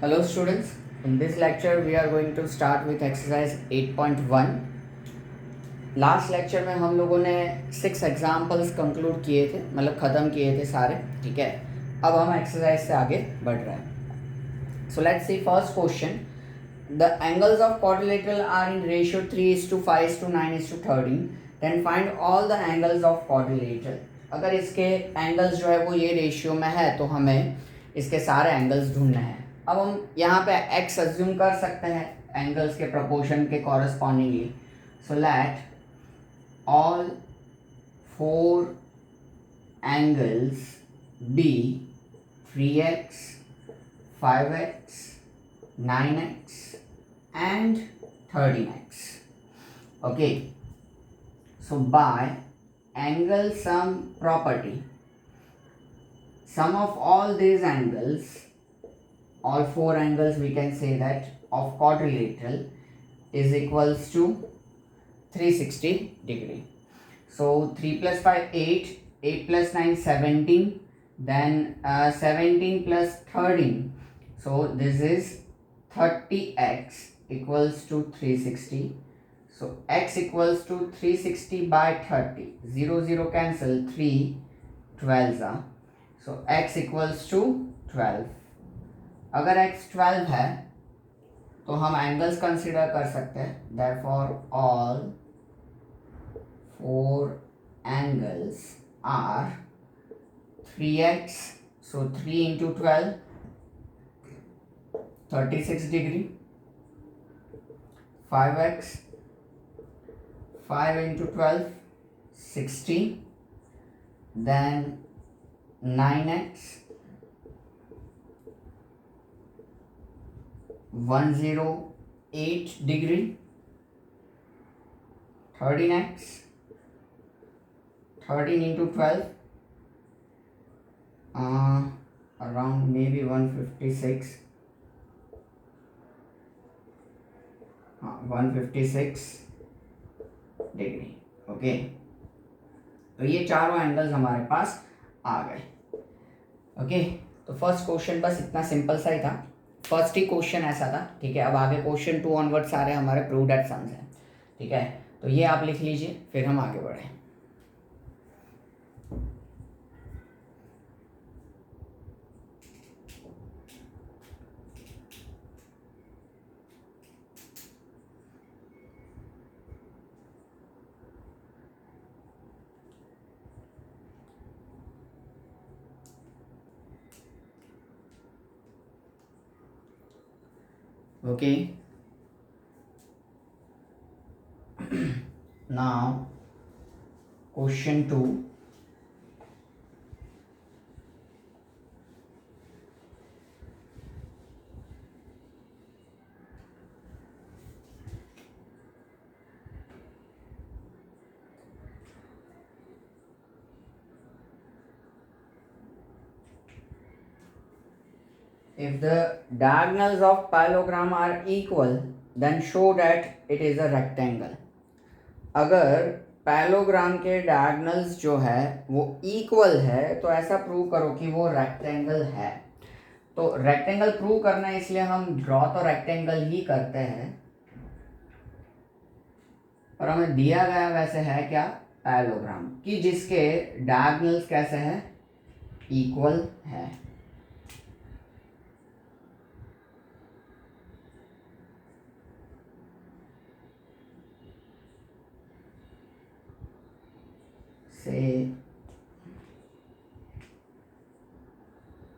Hello students, in this lecture we are going to start with exercise 8.1. Last lecture में हम लोगों ने 6 examples conclude किए थे, मतलब ख़त्म किए थे सारे. ठीक है, अब हम एक्सरसाइज से आगे बढ़ रहे हैं. So let's see first question. The angles of quadrilateral are in ratio 3:5:9:13. Then find all the angles of quadrilateral. अगर इसके एंगल्स जो है वो ये रेशियो में है तो हमें इसके सारे एंगल्स ढूंढने हैं. अब हम यहाँ पे x अज्यूम कर सकते हैं एंगल्स के प्रोपोर्शन के correspondingly. So let all 4 angles be 3x, 5x, 9x and 13x. Okay, so by angle sum property, sum of all these angles, all 4 angles we can say that of quadrilateral is equals to 360 degree. So 3 plus 5 8, 8 plus 9 17, then 17 plus 13, so this is 30x equals to 360. So x equals to 360 by 30, 0 0 cancel, 3 12s are, so x equals to 12. अगर x 12 है तो हम angles consider कर सकते हैं. Therefore all 4 angles are 3x, so 3 into 12 36 degree, 5x, 5 into 12 60, then 9x 108 degree, 13x 13 into 12 around maybe 156, 156 degree. Okay, तो ये चारों एंगल्स हमारे पास आ गए. ओके, तो फर्स्ट क्वेश्चन बस इतना सिंपल सा ही था. फर्स्ट ही क्वेश्चन ऐसा था. ठीक है, अब आगे क्वेश्चन 2 ऑनवर्ड सारे हमारे प्रूव्ड एट सम्स हैं. ठीक है, तो ये आप लिख लीजिए, फिर हम आगे बढ़ें. Okay, now question 2. If the diagonals of parallelogram are equal, then show that it is a rectangle. अगर पैलोग्राम के डायगोनल्स जो है वो इक्वल है तो ऐसा प्रूव करो कि वो रेक्टेंगल है. तो रेक्टेंगल प्रूव करना है, इसलिए हम ड्रॉ तो रेक्टेंगल ही करते हैं, और हमें दिया गया वैसे है क्या, पैलोग्राम, कि जिसके डायगोनल्स कैसे हैं, इक्वल है. से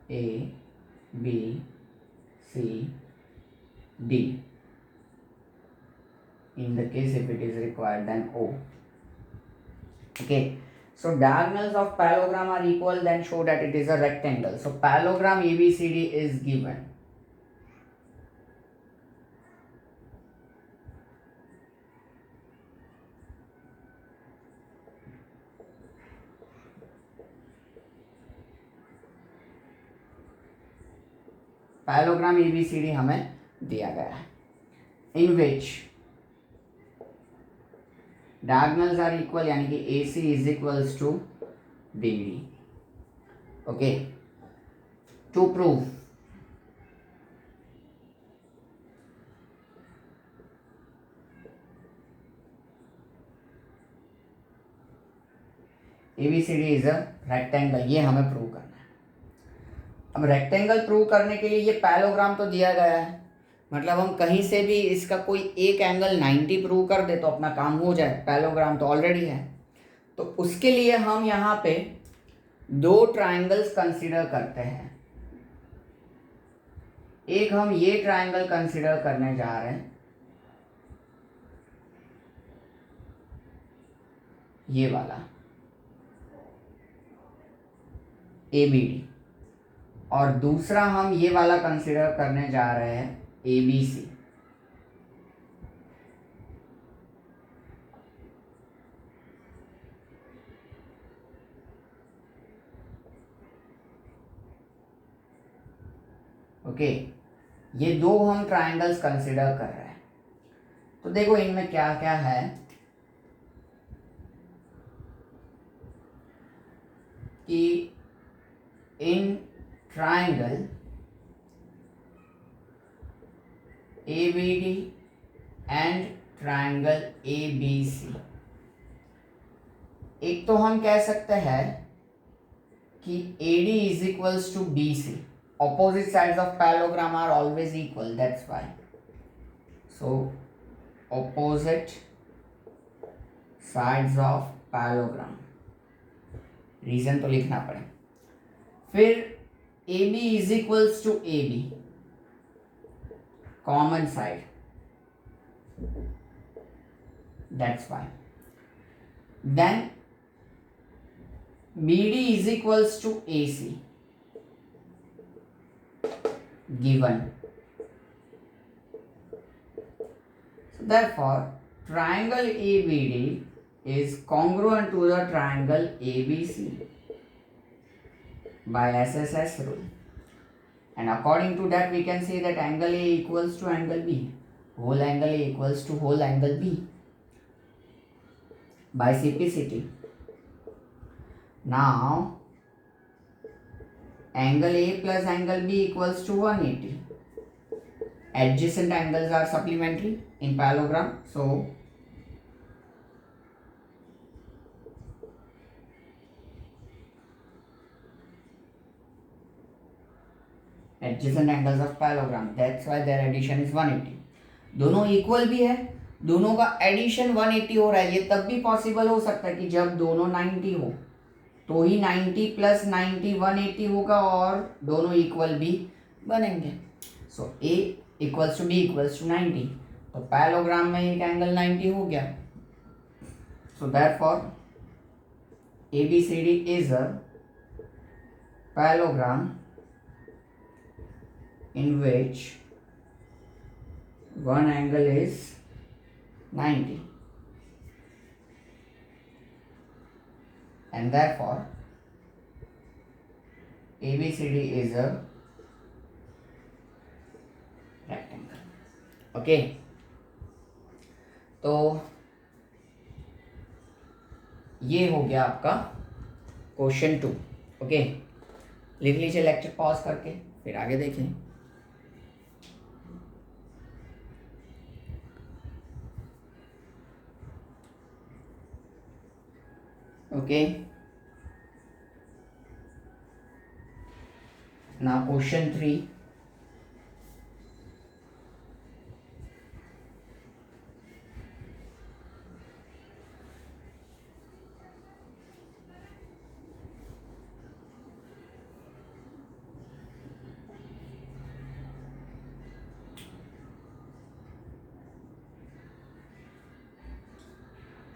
A, B, C, D. In the case if it is required, then O. Okay, so diagonals of parallelogram are equal, then show that it is a rectangle. So parallelogram ABCD is given. Parallelogram ABCD हमें दिया गया है, in which diagonals are equal, यानी कि AC is equals to BD. Okay, to prove ABCD is a rectangle, ये हमें prove करना है। अब रेक्टेंगल प्रूव करने के लिए ये पैलोग्राम तो दिया गया है, मतलब हम कहीं से भी इसका कोई एक एंगल 90 प्रूव कर दे तो अपना काम हो जाए, पैलोग्राम तो ऑलरेडी है। तो उसके लिए हम यहाँ पे दो ट्राइंगल्स कंसीडर करते हैं। एक हम ये ट्राइंगल कंसीडर करने जा रहे हैं, ये वाला ABD, और दूसरा हम ये वाला कंसीडर करने जा रहे हैं ABC। ओके, ये दो हम ट्राइंगल्स कंसीडर कर रहे हैं। तो देखो इनमें क्या क्या है कि in triangle ABD and triangle ABC, एक तो हम कह सकते हैं कि AD is equals to BC, opposite sides of parallelogram are always equal, that's why. So opposite sides of parallelogram, reason तो लिखना पड़े। फिर AB is equals to AB, common side, that's why. Then BD is equals to AC, given. So therefore triangle ABD is congruent to the triangle ABC by SSS rule, and according to that we can say that angle A equals to angle B, whole angle A equals to whole angle B by CPCT. Now angle A plus angle B equals to 180. Adjacent angles are supplementary in parallelogram, so adjacent angles of parallelogram, that's why their addition is 180. दोनों equal भी है, दोनों का addition 180 हो रहा है। ये तब भी पॉसिबल हो सकता है कि जब दोनों 90 हो, तो ही 90 प्लस 90 180 होगा और दोनों इक्वल भी बनेंगे। So A equals to B equals to 90, तो पैरेललोग्राम में एक एंगल 90 हो गया। So therefore ABCD is a parallelogram in which one angle is 90, and therefore ABCD is a rectangle. Okay, तो ये हो गया आपका क्वेश्चन 2। ओके, लिख लीजिए लेक्चर पॉज करके, फिर आगे देखें। Okay, now question 3.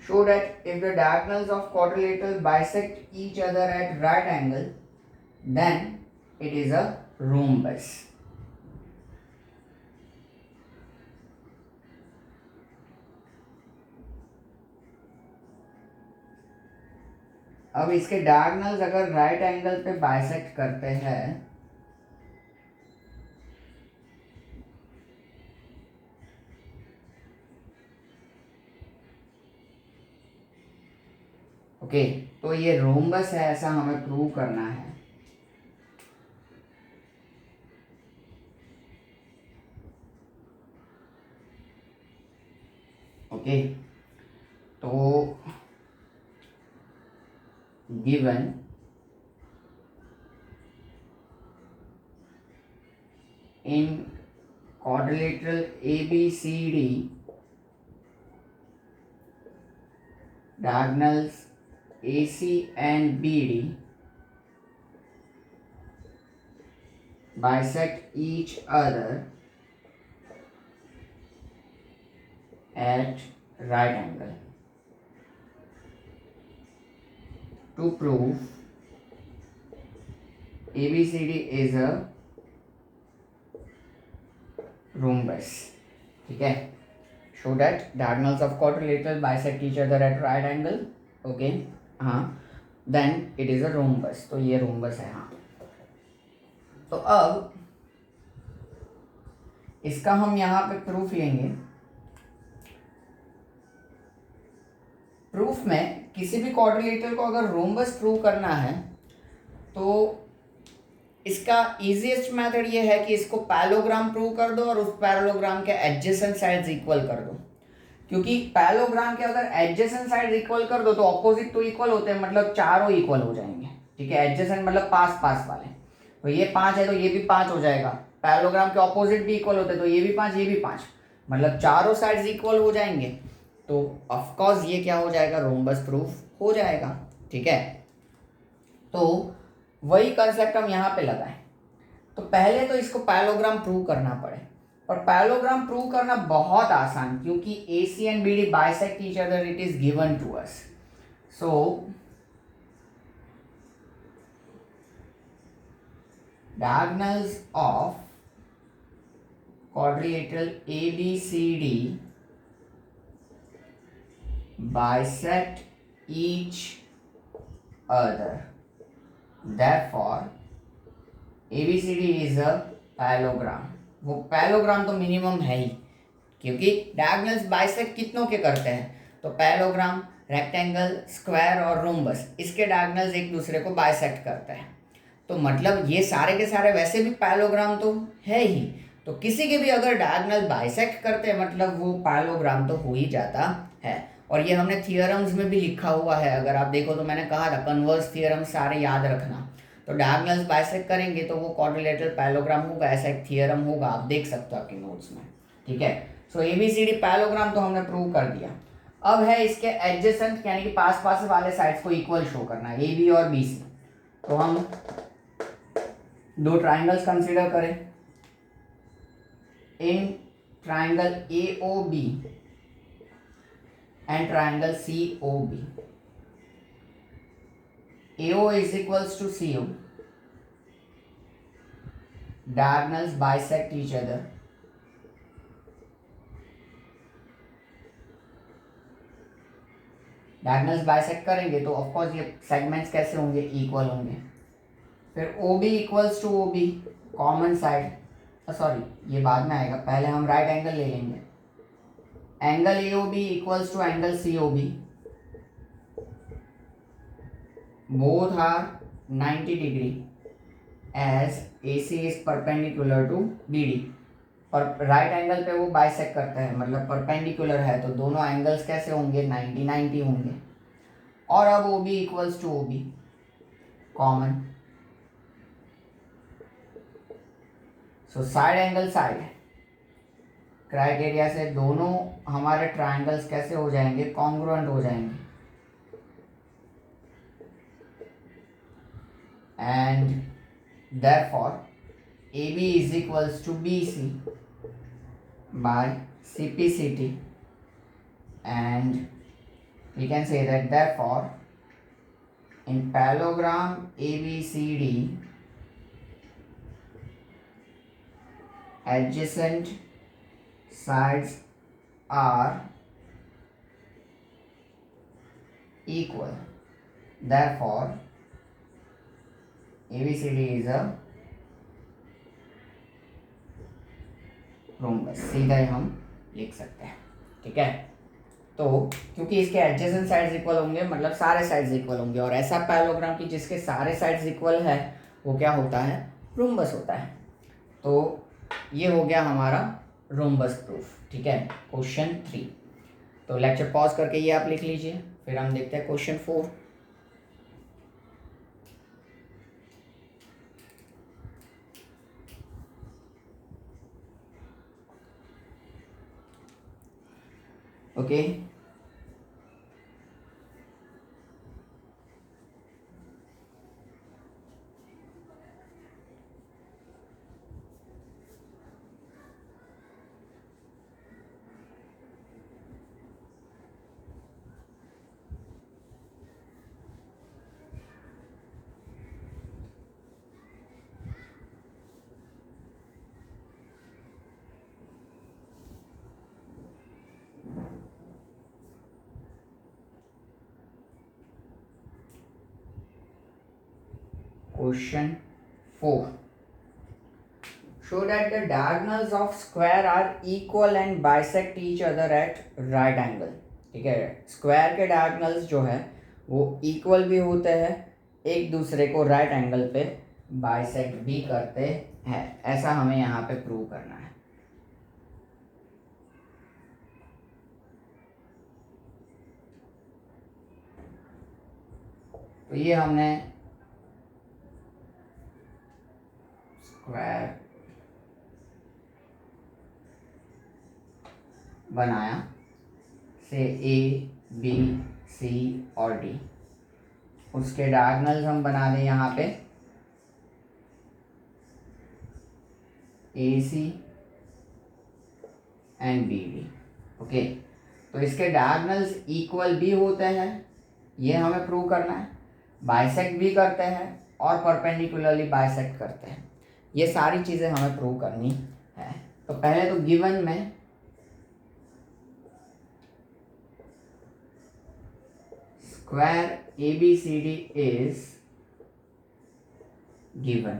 Show that if the diagonals of quadrilateral bisect each other at right angle, then it is a rhombus. अब इसके डायगोनल्स अगर राइट एंगल पे बाइसेक्ट करते हैं ओके, तो ये रोम्बस है, ऐसा हमें प्रूव करना है। ओके, तो given in quadrilateral ABCD diagonals AC and BD bisect each other at right angle. To prove ABCD is a rhombus. ठीक है, show that diagonals of quadrilateral bisect each other at right angle. Okay, हाँ, then it is a rhombus. तो ये rhombus है. हाँ, तो अब इसका हम यहाँ पे प्रूफ लेंगे. प्रूफ में किसी भी क्वाड्रिलेटरल को अगर रोम्बस प्रूव करना है तो इसका इजीएस्ट मेथड ये है कि इसको पैरेललोग्राम प्रूव कर दो और उस पैरेललोग्राम के एडजेसेंट साइड्स इक्वल कर दो. क्योंकि पैरेललोग्राम के अगर एडजेसेंट साइड्स इक्वल कर दो तो ऑपोजिट तो इक्वल होते हैं, मतलब चारों इक्वल हो जाएंगे. ठीक है, एडजेसेंट मतलब पास पास वाले. तो ये 5 है तो ये भी 5 हो जाएगा. पैरेललोग्राम के ऑपोजिट भी इक्वल होते हैं तो ये भी 5 ये भी 5, मतलब चारों साइड्स इक्वल हो जाएंगे. तो ऑफ कोर्स ये क्या हो जाएगा, रोम्बस प्रूफ हो जाएगा. ठीक है, तो वही कंसेप्ट हम यहाँ पे लगाएं. तो पहले तो इसको पैरेललोग्राम प्रूव करना पड़े, और पैरेललोग्राम प्रूव करना बहुत आसान, क्योंकि AC and BD bisect each other, it is given to us. So diagonals of quadrilateral ABCD bisect each other. Therefore, ABCD is a parallelogram. वो पैरेललोग्राम तो मिनिमम है ही, क्योंकि डायगोनल्स बाइसेक्ट कितनों के करते हैं, तो पैरेललोग्राम, रेक्टेंगल, स्क्वायर और रोम्बस, इसके डायगोनल्स एक दूसरे को बाइसेक्ट करते हैं. तो मतलब ये सारे के सारे वैसे भी पैरेललोग्राम तो है ही, तो किसी के भी अगर डायगोनल बाइसेक्ट करते हैं मतलब वो पैरेललोग्राम तो हो ही जाता है. और ये हमने थियरम्स में भी लिखा हुआ है. अगर आप देखो तो मैंने कहा था कन्वर्स थियरम सारे याद रखना. तो डायगोनल्स बाइसेक्ट करेंगे तो वो क्वाड्रिलेटरल पैरेललोग्राम होगा, ऐसा एक थियरम होगा, आप देख सकते हो आपके नोट्स में. ठीक है, सो ABCD पैरेललोग्राम तो हमने प्रूव कर दिया. अब है इसके एडजेसेंट यानी कि पास पास वाले साइड्स को इक्वल शो करना है, AB और BC. तो हम दो ट्राइंगल्स कंसीडर करें. In triangle AOB and triangle COB. AO is equals to CO. Diagonals bisect each other. Diagonals bisect करेंगे तो ऑफ कोर्स ये सेगमेंट्स कैसे होंगे, इक्वल होंगे. फिर OB equals to OB, common side, sorry ये बाद में आएगा, पहले हम राइट एंगल ले लेंगे. Angle AOB equals to angle COB. Both are 90 degree as AC is perpendicular to BD. पर राइट एंगल पे वो बाइसेक्ट करता है, मतलब परपेंडिकुलर है, तो दोनों एंगल्स कैसे होंगे, 90-90 होंगे. और अब OB equals to OB, common. So side angle side criteria से दोनों हमारे ट्रायंगल्स कैसे हो जाएंगे, कॉन्ग्रुएंट हो जाएंगे. And therefore AB is equals to BC by CPCT, and we can say that therefore in parallelogram ABCD adjacent sides are equal. Therefore, ABCD is a rhombus. सीधा ही हम लिख सकते हैं. ठीक है, तो क्योंकि इसके एडजेसेंट साइड्स इक्वल होंगे मतलब सारे साइड्स इक्वल होंगे, और ऐसा पैरेललोग्राम की जिसके सारे साइड्स इक्वल है वो क्या होता है, रोम्बस होता है. तो ये हो गया हमारा रोम्बस प्रूफ. ठीक है, क्वेश्चन 3. तो लेक्चर पॉज करके ये आप लिख लीजिए, फिर हम देखते हैं question 4. Okay. Question 4. Show that the diagonals of square are equal and bisect each other at right angle. ठीक है, स्क्वायर के डायगोनल्स जो है वो इक्वल भी होते हैं, एक दूसरे को राइट एंगल पे बाइसेक्ट भी करते हैं, ऐसा हमें यहाँ पे प्रूव करना है। तो ये हमने स्क्वायर बनाया से ए बी सी और डी, उसके डायगोनल्स हम बना दें यहाँ पे ए सी एंड बी डी। ओके, तो इसके डायगोनल्स इक्वल भी होते हैं, ये हमें प्रूव करना है, बाइसेक्ट भी करते हैं और परपेंडिकुलरली बाइसेक्ट करते हैं, ये सारी चीज़ें हमें प्रूव करनी है। तो पहले तो गिवन में square ABCD is given.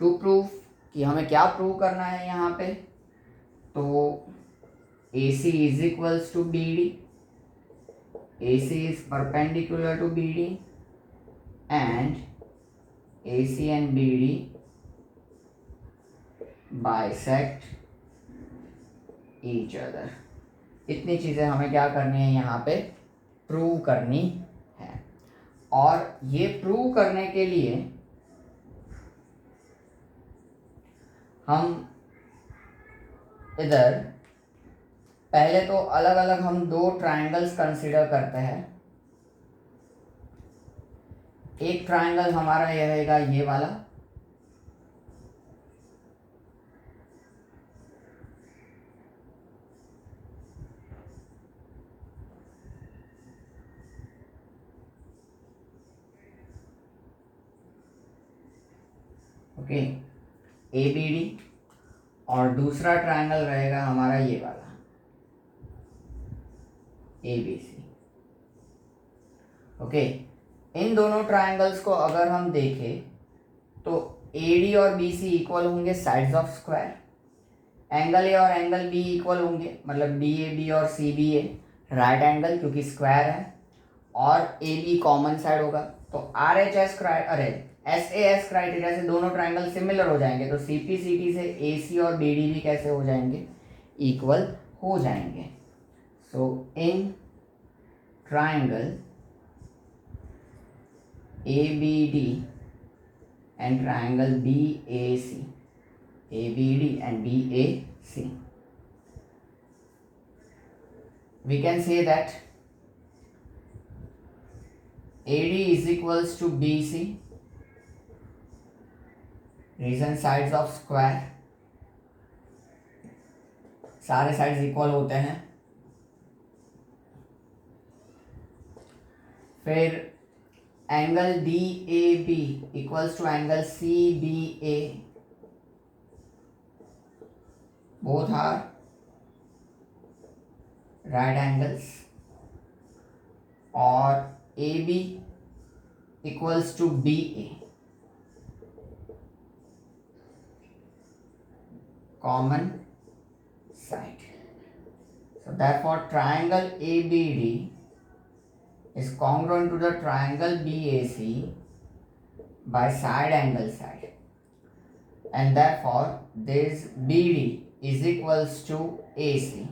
To proof कि हमें क्या प्रूव करना है यहाँ पे, तो AC is equals to BD, AC is perpendicular to BD and AC and BD bisect each other। इतनी चीज़ें हमें क्या करनी है यहाँ पे प्रूव करनी है। और ये प्रूव करने के लिए हम इधर पहले तो अलग अलग हम दो ट्रायंगल्स कंसीडर करते हैं। एक ट्रायंगल हमारा यह रहेगा ये वाला, ओके, ABD, और दूसरा ट्रायंगल रहेगा हमारा ये वाला ABC। ओके, इन दोनों ट्रायंगल्स को अगर हम देखें तो AD और BC इक्वल होंगे sides of square, angle A और एंगल बी इक्वल होंगे, मतलब DAB और CBA राइट एंगल क्योंकि स्क्वायर है, और AB कॉमन साइड होगा। तो SAS क्राइटेरिया से दोनों ट्रायंगल सिमिलर हो जाएंगे, तो CPCT से AC और BD भी कैसे हो जाएंगे, इक्वल हो जाएंगे। So in triangle ABD and triangle BAC, ABD and BAC, we can say that AD is equals to BC, reason sides of square, सारे साइड्स इक्वल होते हैं। फिर angle DAB equals to angle CBA, both are right angles, और AB equals to BA, common side. So therefore triangle ABD is congruent to the triangle BAC by side angle side, and therefore this BD is equals to AC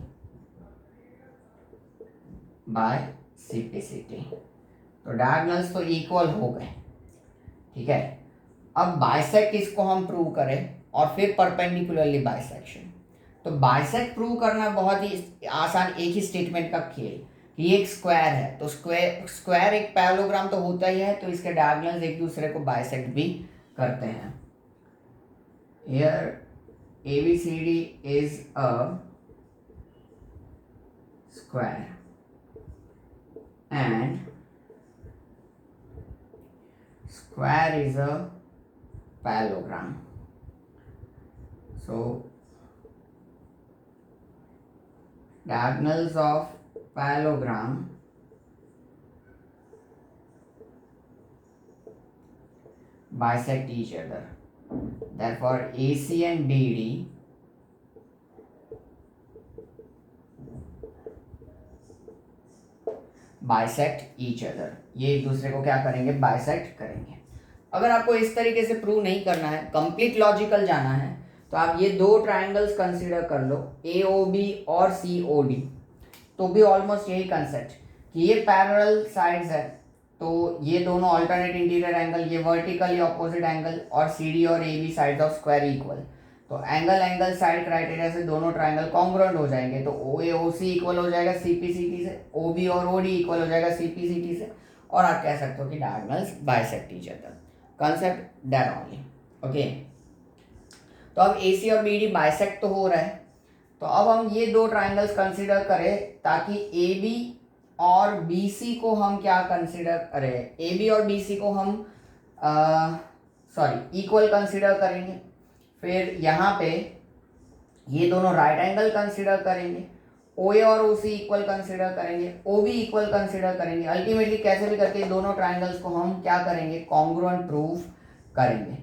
by CPCT। तो diagonals तो equal हो गए, ठीक है। अब bisect इसको हम prove करें और फिर परपेंडिकुलरली बाइसेक्शन। तो बाइसेक्ट प्रूव करना बहुत ही आसान, एक ही स्टेटमेंट का खेल। ये एक स्क्वायर है तो स्क्वायर एक पैरेललोग्राम तो होता ही है, तो इसके डायगोनल्स एक दूसरे को बाइसेक्ट भी करते हैं। Here ABCD is a square and square is a parallelogram. So diagonals of parallelogram bisect each other. Therefore AC and DD bisect each other, ये एक दूसरे को क्या करेंगे, बाइसेक्ट करेंगे। अगर आपको इस तरीके से प्रूव नहीं करना है, कंप्लीट लॉजिकल जाना है, तो आप ये दो ट्राइंगल्स कंसीडर कर लो, AOB और COD, तो भी ऑलमोस्ट यही कंसेप्ट कि ये पैरेलल साइड्स है, तो ये दोनों अल्टरनेट इंटीरियर एंगल, ये वर्टिकली ऑपोजिट एंगल, और CD और AB sides of square equal, तो एंगल साइड क्राइटेरिया से दोनों ट्राइंगल कॉन्ग्रुएंट हो जाएंगे, तो OAOC इक्वल हो जाएगा CPCT से, OB और OD इक्वल हो जाएगा CPCT से, और आप कह सकते हो कि diagonals bisect each other. Concept that only, okay. तो अब AC और BD बाइसेक्ट तो हो रहा है, तो अब हम ये दो ट्राइंगल्स कंसीडर करें ताकि AB और BC को हम क्या कंसीडर करें, AB और BC को हम इक्वल कंसीडर करेंगे। फिर यहाँ पे ये दोनों राइट एंगल कंसीडर करेंगे, OA और OC इक्वल कंसीडर करेंगे, OB इक्वल कंसीडर करेंगे। अल्टीमेटली कैसे भी करके दोनों ट्राइंगल्स को हम क्या करेंगे, कॉन्ग्रुएंट प्रूव करेंगे,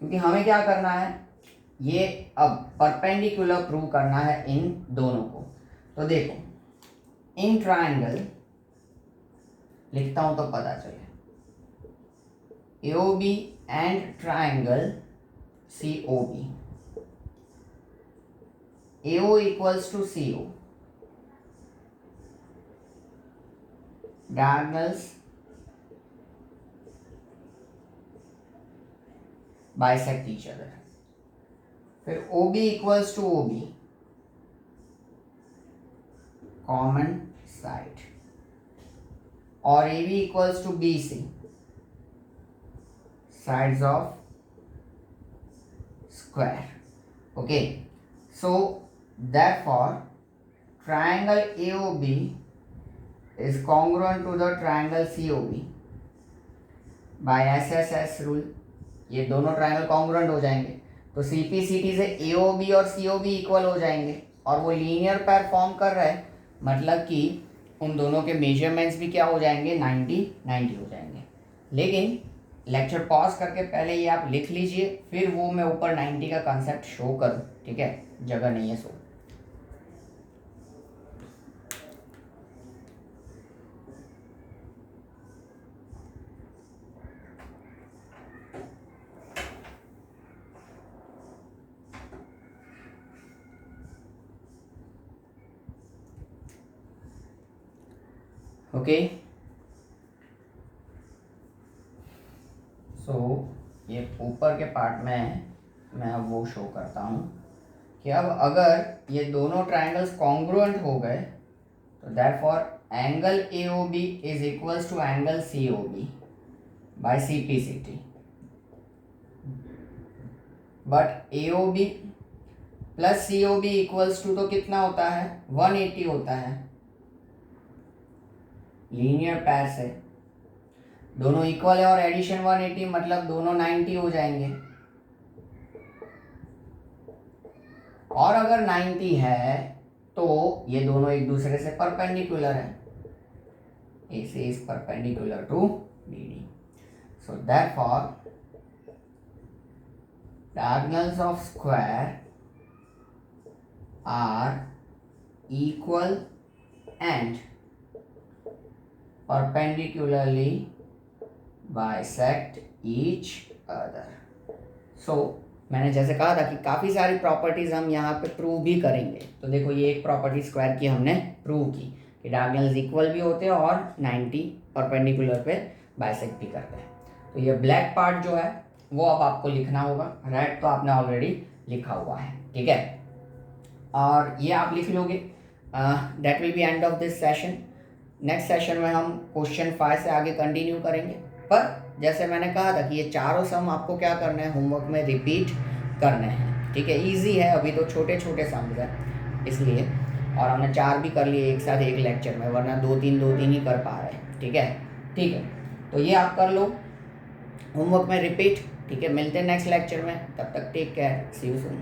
क्योंकि हमें क्या करना है, ये अब परपेंडिकुलर प्रूव करना है इन दोनों को। तो देखो, इन ट्राइंगल लिखता हूं तो पता चले, AOB and triangle COB, AO equals to CO, diagonals bisect each other। फिर OB equals to OB, common side, और AB equals to BC, sides of square, okay। So therefore triangle AOB is congruent to the triangle COB by SSS rule। ये दोनों triangle congruent हो जाएंगे, तो CPCT से AOB और COB equal हो जाएंगे, और वो लीनियर पैर फॉर्म कर रहा है, मतलब कि उन दोनों के मेजरमेंट्स भी क्या हो जाएंगे, 90 हो जाएंगे। लेकिन लेक्चर पॉज करके पहले ये आप लिख लीजिए, फिर वो मैं ऊपर 90 का कंसेप्ट शो करूँ, ठीक है, जगह नहीं है सो। ओके, सो ये ऊपर के पार्ट में मैं अब वो शो करता हूँ कि अब अगर ये दोनों ट्राइंगल्स कॉन्ग्रुएंट हो गए, तो therefore angle AOB is equals to angle COB by CPCT, but AOB plus COB equals to तो कितना होता है, 180 होता है। लीनियर पैर से दोनों इक्वल है और एडिशन 180, मतलब दोनों 90 हो जाएंगे। और अगर 90 है तो ये दोनों एक दूसरे से परपेंडिकुलर है, AC is perpendicular to BD, so therefore diagonals of square are equal and perpendicularly bisect each other। so मैंने जैसे कहा था कि काफ़ी सारी प्रॉपर्टीज़ हम यहाँ पे प्रूव भी करेंगे। तो देखो, ये एक प्रॉपर्टी स्क्वायर की हमने प्रूव की कि डायगोनल्स इक्वल भी होते हैं और 90 परपेंडिकुलर पे बाइसेक्ट भी करते हैं। तो ये ब्लैक पार्ट जो है वो अब आपको लिखना होगा, रेड तो आपने ऑलरेडी लिखा हुआ है, ठीक है। और ये आप लिख लोगे। That will be end of this session. Next session में हम क्वेश्चन 5 से आगे कंटिन्यू करेंगे। पर जैसे मैंने कहा था कि ये चारों सम आपको क्या करना है, होमवर्क में रिपीट करने हैं, ठीक है। इजी है, अभी तो छोटे छोटे सम्स हैं इसलिए, और हमने 4 भी कर लिए एक साथ एक लेक्चर में, वरना 2-3 ही कर पा रहे हैं, ठीक है। ठीक है, तो ये आप कर लो होमवर्क में रिपीट, ठीक है। मिलते हैं नेक्स्ट लेक्चर में, तब तक take care, see you soon.